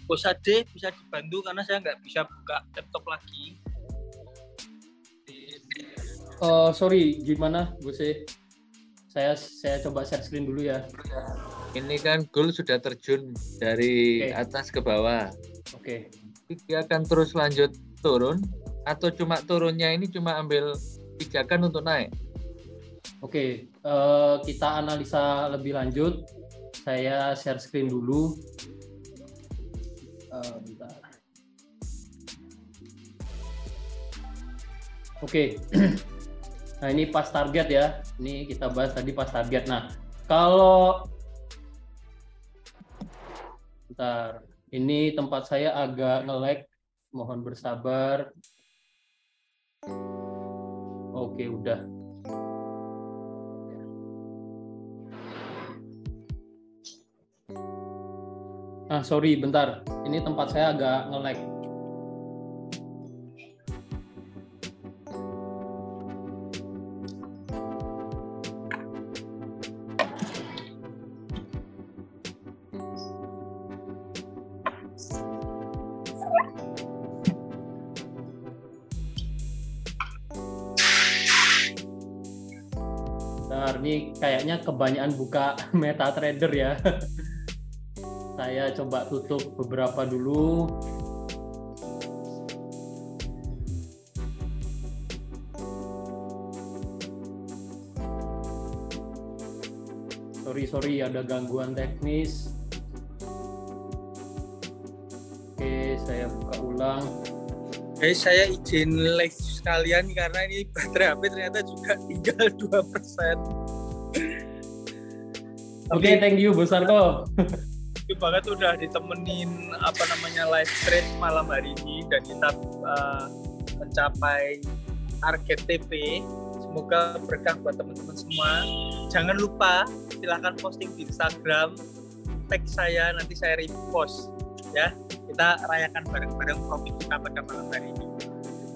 Bos Ade bisa dibantu karena saya nggak bisa buka laptop lagi. Sorry, gimana, Bose? Saya coba share screen dulu ya. Ini kan gold sudah terjun dari Oke. atas ke bawah. Oke. Dia akan terus lanjut turun atau cuma turunnya ini cuma ambil pijakan untuk naik? Oke, kita analisa lebih lanjut. Saya share screen dulu. Bentar. Oke. Nah, ini pas target ya. Ini kita bahas tadi pas target. Nah, kalau bentar. Ini tempat saya agak nge-lag. Mohon bersabar. Oke, udah. Sorry, bentar. Ini tempat saya agak nge-lag. Bentar, ini kayaknya kebanyakan buka MetaTrader ya. Saya coba tutup beberapa dulu. Sorry, ada gangguan teknis. Oke, saya buka ulang. Guys, saya izin live sekalian karena ini baterai HP ternyata juga tinggal 2%. Oke, thank you, Bos Narko. you banget udah ditemenin live trade malam hari ini dan kita mencapai target TP. Semoga berkah buat teman-teman semua. Jangan lupa silahkan posting di Instagram, tag saya, nanti saya repost ya. Kita rayakan bareng-bareng profit kita pada malam hari ini.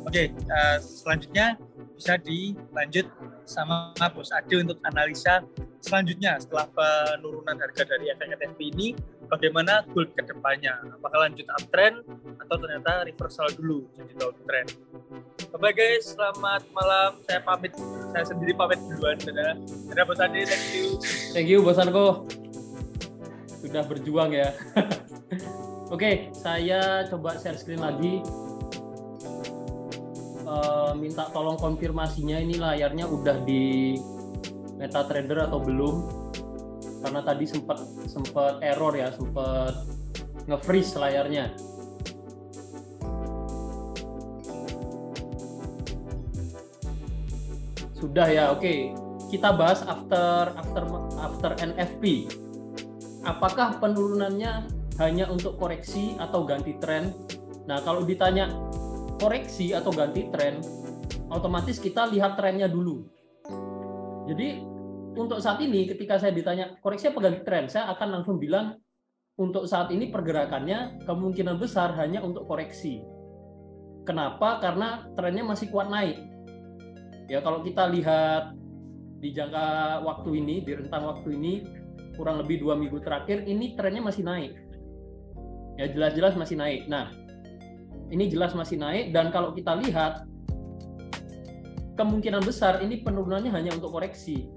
Oke, selanjutnya bisa dilanjut sama Bos Ade untuk analisa selanjutnya setelah penurunan harga dari efek ETFP ini, bagaimana goal ke depannya? Apakah lanjut uptrend atau ternyata reversal dulu jadi downtrend? Bye guys, selamat malam. Saya sendiri pamit duluan. Dadah Bos Ade, Thank you Bos Anko. Sudah berjuang ya. Oke, saya coba share screen lagi. Minta tolong konfirmasinya ini layarnya udah di MetaTrader atau belum, karena tadi sempat error ya, sempat nge-freeze layarnya. Sudah ya, oke. Kita bahas after NFP. Apakah penurunannya hanya untuk koreksi atau ganti tren? Nah, kalau ditanya koreksi atau ganti tren, otomatis kita lihat trennya dulu. Jadi untuk saat ini ketika saya ditanya koreksi apa ganti tren, saya akan langsung bilang untuk saat ini pergerakannya kemungkinan besar hanya untuk koreksi. Kenapa? Karena trennya masih kuat naik. Ya, kalau kita lihat di jangka waktu ini, di rentang waktu ini kurang lebih 2 minggu terakhir ini trennya masih naik. Ya, jelas-jelas masih naik. Nah, ini jelas masih naik, dan kalau kita lihat kemungkinan besar ini penurunannya hanya untuk koreksi.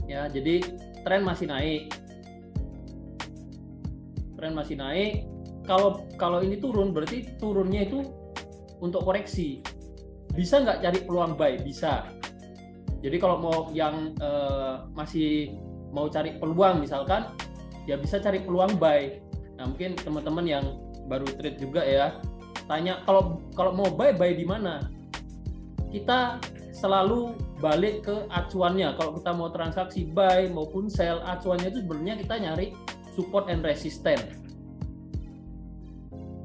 Ya, jadi tren masih naik. Tren masih naik. Kalau ini turun berarti turunnya itu untuk koreksi. Bisa nggak cari peluang buy? Bisa. Jadi kalau mau yang masih mau cari peluang misalkan, ya bisa cari peluang buy. Nah, mungkin teman-teman yang baru trade juga ya, tanya kalau mau buy di mana? Kita selalu balik ke acuannya. Kalau kita mau transaksi buy maupun sell, acuannya itu sebenarnya kita nyari support and resistance.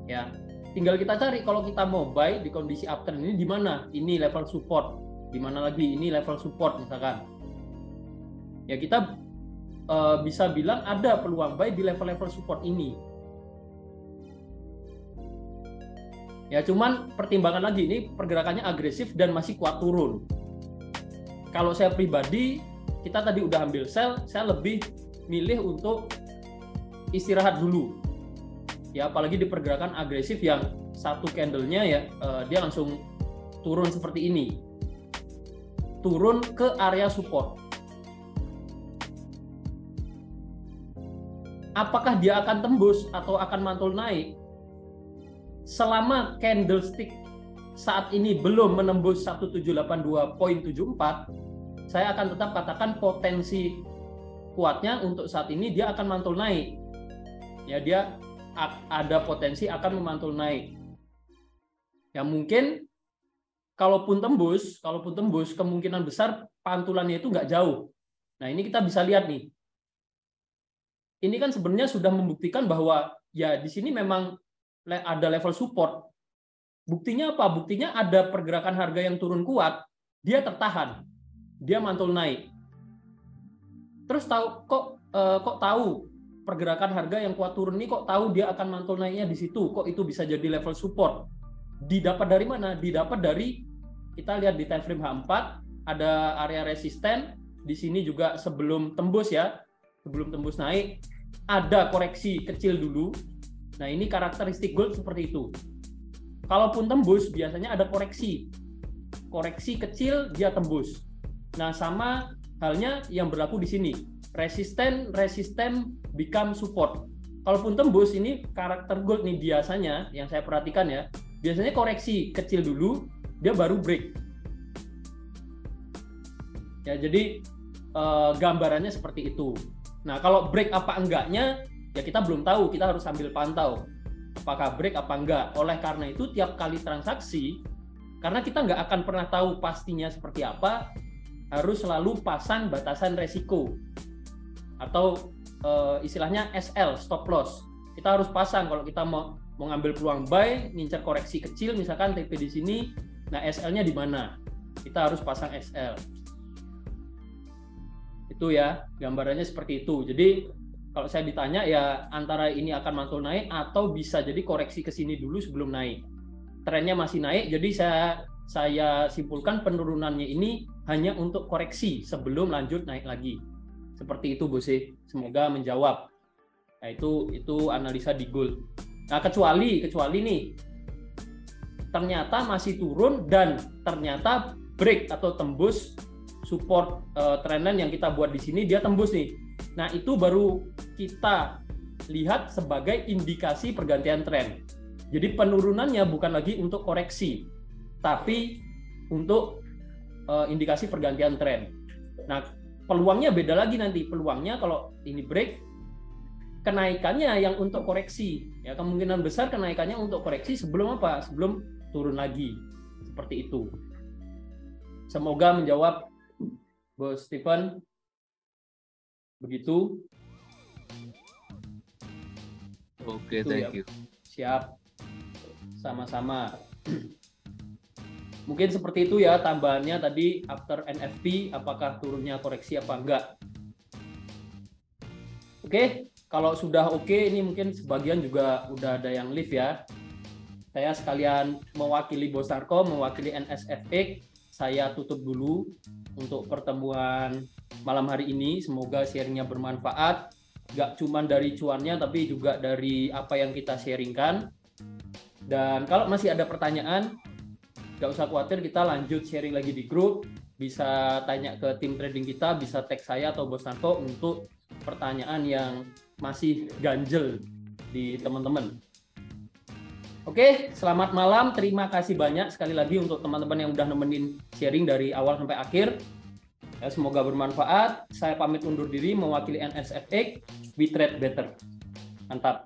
Ya, tinggal kita cari kalau kita mau buy di kondisi uptrend ini di mana? Ini level support. Di mana lagi? Ini level support misalkan. Ya, kita bisa bilang ada peluang buy di level-level support ini. Ya, cuman pertimbangan lagi, ini pergerakannya agresif dan masih kuat turun. Kalau saya pribadi, kita tadi udah ambil sell, saya lebih milih untuk istirahat dulu. Ya, apalagi di pergerakan agresif yang satu candle-nya ya, dia langsung turun seperti ini. Turun ke area support. Apakah dia akan tembus atau akan mantul naik? Selama candlestick saat ini belum menembus 1782.74, saya akan tetap katakan potensi kuatnya untuk saat ini dia akan mantul naik. Ya, dia ada potensi akan memantul naik. Ya, mungkin kalaupun tembus kemungkinan besar pantulannya itu nggak jauh. Nah, ini kita bisa lihat nih. Ini kan sebenarnya sudah membuktikan bahwa ya di sini memang ada level support. Buktinya apa? Buktinya ada pergerakan harga yang turun kuat, dia tertahan, dia mantul naik. Terus kok tahu pergerakan harga yang kuat turun ini, kok tahu dia akan mantul naiknya di situ? Kok itu bisa jadi level support? Didapat dari mana? Didapat dari, kita lihat di time frame H4 ada area resisten. Di sini juga sebelum tembus ya, sebelum tembus naik ada koreksi kecil dulu. Nah, ini karakteristik gold seperti itu. Kalaupun tembus, biasanya ada koreksi. Koreksi kecil, dia tembus. Nah, sama halnya yang berlaku di sini. Resisten become support. Kalaupun tembus, ini karakter gold nih biasanya, yang saya perhatikan ya, biasanya koreksi kecil dulu, dia baru break. Ya, jadi gambarannya seperti itu. Nah, kalau break apa enggaknya, ya kita belum tahu, kita harus sambil pantau apakah break apa enggak. Oleh karena itu tiap kali transaksi, karena kita nggak akan pernah tahu pastinya seperti apa, harus selalu pasang batasan resiko atau istilahnya SL, stop loss. Kita harus pasang kalau kita mau ngambil peluang buy, ngincar koreksi kecil, misalkan TP di sini, nah SL-nya di mana? Kita harus pasang SL. Itu ya, gambarannya seperti itu. Jadi kalau saya ditanya ya antara ini akan mantul naik atau bisa jadi koreksi ke sini dulu sebelum naik. Trennya masih naik, jadi saya simpulkan penurunannya ini hanya untuk koreksi sebelum lanjut naik lagi. Seperti itu Bose. Semoga menjawab. Nah, itu analisa di gold. Nah, kecuali nih ternyata masih turun dan ternyata break atau tembus support trendline yang kita buat di sini, dia tembus nih. Nah, itu baru kita lihat sebagai indikasi pergantian tren. Jadi penurunannya bukan lagi untuk koreksi, tapi untuk indikasi pergantian tren. Nah, peluangnya beda lagi nanti. Peluangnya kalau ini break, kenaikannya yang untuk koreksi. Ya, kemungkinan besar kenaikannya untuk koreksi sebelum apa? Sebelum turun lagi. Seperti itu. Semoga menjawab Bos Stephen. Begitu. Oke, Itu thank ya. you. Siap. Sama-sama. Mungkin seperti itu ya tambahannya tadi after NFP, apakah turunnya koreksi apa enggak. Oke, kalau sudah oke, ini mungkin sebagian juga udah ada yang live ya. Saya sekalian mewakili Bos Narko, mewakili NSFX, saya tutup dulu untuk pertemuan malam hari ini. Semoga sharingnya bermanfaat, nggak cuma dari cuannya, tapi juga dari apa yang kita sharingkan. Dan kalau masih ada pertanyaan, nggak usah khawatir, kita lanjut sharing lagi di grup. Bisa tanya ke tim trading kita, bisa tag saya atau Bos Narko untuk pertanyaan yang masih ganjel di teman-teman. Oke, selamat malam. Terima kasih banyak sekali lagi untuk teman-teman yang udah nemenin sharing dari awal sampai akhir. Ya, semoga bermanfaat. Saya pamit undur diri mewakili NSFX. We trade better. Mantap.